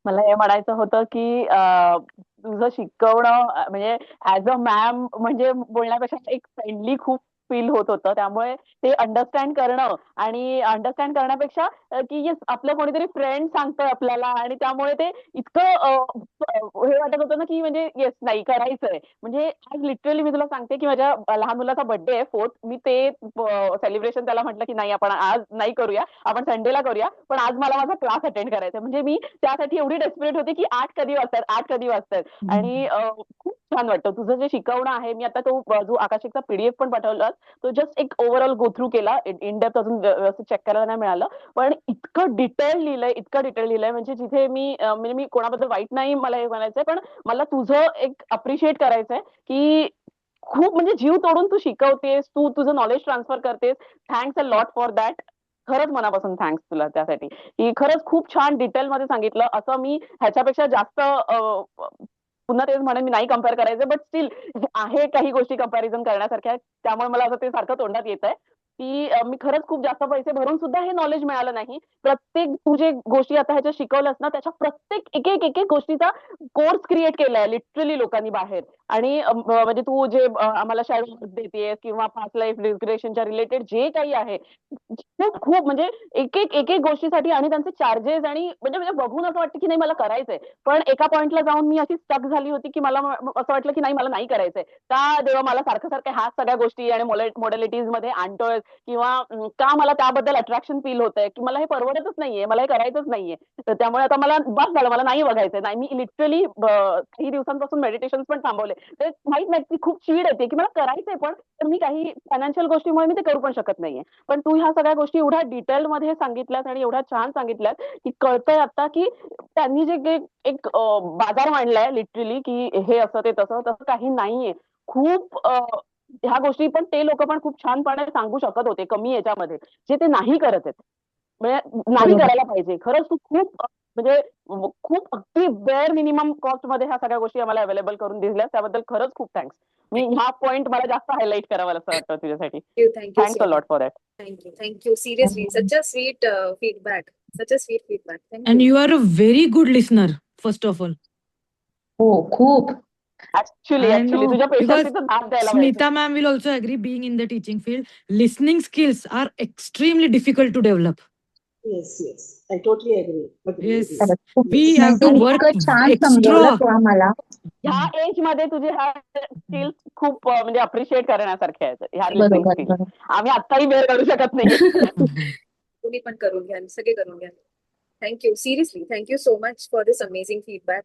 मला हे म्हणायचं होतं की तुझं शिकवणं म्हणजे ऍज अ मॅम म्हणजे बोलण्यापेक्षा एक फ्रेंडली खूप फील होत होतं. त्यामुळे ते अंडरस्टँड करणं आणि अंडरस्टँड करण्यापेक्षा की येस आपलं कोणीतरी फ्रेंड सांगतोय आपल्याला आणि त्यामुळे ते इतकं हे वाटत होतं ना की म्हणजे येस नाही करायचंय. म्हणजे आज लिटरली मी तुला सांगते की माझ्या लहान मुलाचा बर्थडे आहे 4th. मी ते सेलिब्रेशन त्याला म्हटलं की नाही आपण आज नाही करूया, आपण संडेला करूया, पण आज मला माझा क्लास अटेंड करायचा आहे. म्हणजे मी त्यासाठी एवढी डेस्परेट होते की 8 कधी वाजतात, 8 कधी वाजतात. आणि खूप छान वाटतं तुझं जे शिकवणं आहे. मी आता तो जो आकाशिकचा पीडीएफ पण पाठवला, तो जस्ट एक ओव्हरऑल गो थ्रू केला. इन डेप्थ अजून व्यवस्थित चेक करायला नाही मिळालं. पण इतकं डिटेल लिहिलंय, इतकं डिटेल लिहिलंय, म्हणजे जिथे मी म्हणजे मी कोणाबद्दल वाईट नाही मला हे म्हणायचंय, पण मला तुझं एक अप्रिशिएट करायचंय की खूप म्हणजे जीव तोडून तू शिकवतेस, तू तुझं नॉलेज ट्रान्सफर करतेस. Thanks a lot for that. खरंच मनापासून थँक्स तुला त्यासाठी की खरंच खूप छान डिटेलमध्ये सांगितलं. असं मी ह्याच्यापेक्षा जास्त पुन्हा तेच म्हणेन, मी नाही कम्पेअर करायचं, बट स्टील आहे काही गोष्टी कंपॅरिझन करण्यासारख्या आहेत. त्यामुळे मला असं ते सारखं तोंडात येत आहे की मी खरंच खूप जास्त पैसे भरून सुद्धा हे नॉलेज मिळालं नाही. प्रत्येक तू जे गोष्टी आता ह्याच्या शिकवल्यास ना, त्याच्या प्रत्येक एक एक एक एक गोष्टीचा कोर्स क्रिएट केलाय लिटरली लोकांनी बाहेर. आणि म्हणजे तू जे आम्हाला शाळेत देतेस किंवा पास्ट लाईफ रिग्रेशनच्या रिलेटेड जे काही आहे, खूप खूप म्हणजे एक एक गोष्टीसाठी आणि त्यांचे चार्जेस. आणि म्हणजे म्हणजे बघून असं वाटतं की नाही मला करायचंय. पण एका पॉइंटला जाऊन मी अशी स्टक झाली होती की मला असं वाटलं की नाही मला नाही करायचंय. का देवा मला सारखं सारखं ह्या सगळ्या गोष्टी आणि मॉडेलिटीज मध्ये आणतोय, किंवा का मला त्याबद्दल अट्रॅक्शन फील होतंय की मला हे परवडतच नाहीये, मला हे करायचंच नाहीये. तर त्यामुळे आता मला बस झालं, मला नाही बघायचंय. नाही, मी लिटरली काही दिवसांपासून मेडिटेशन पण थांबवले. ते माहित नाही की खूप चीड येते की मला करायचंय, पण तर मी काही फायनान्शियल गोष्टीमुळे मी ते करू पण शकत नाहीये. पण तू ह्या सगळ्या गोष्टी एवढ्या डिटेलमध्ये सांगितल्यात आणि एवढ्या छान सांगितल्यात की कळतंय आता की त्यांनी जे एक बाजार मांडलाय लिटरली की हे असं ते तसं तसं काही नाहीये. खूप ह्या गोष्टी पण ते लोक पण खूप छानपणे सांगू शकत होते कमी याच्यामध्ये, जे ते नाही करत आहेत. म्हणजे नाही बरोबर. करायला पाहिजे. खरंच तू खूप म्हणजे खूप अगदी बेअर मिनिमम कॉस्ट मध्ये ह्या सगळ्या गोष्टी आम्हाला अवेलेबल करून दिल्या. त्याबद्दल खरंच खूप थँक्स. मी हा पॉइंट मला जास्त हायलाईट करावा असं वाटतं तुझ्यासाठी. Thank you thanks so a much. Lot for that. Thank you. Seriously, such a sweet feedback. Such a sweet feedback. Thank And you. you are a very good listener, first of all. हो, खूप. Actually I actually know तुझ्या because पेशन्सीचा दाद द्यायला पाहिजे. Smita ma'am will also agree, being in the teaching field, listening skills are extremely difficult to develop. Yes, yes. I totally agree. Agree, agree. Yes, खरंच खूपच. we have म्हणजे to आणि work इतकं छान समजवलं extra. तू आम्हाला. ह्या एज मध्ये तुझे ह्या स्किल्स खूप म्हणजे अप्रिशिएट करण्यासारख्या आहेत ह्या लिसनिंग बरोबर, स्किल्स. बरोबर. आम्ही आत्ताही बेअर करू शकत नाहीये. तुम्ही पण करून घ्या, सगळे करून घ्या. Thank you. Seriously, thank you so much for this amazing feedback.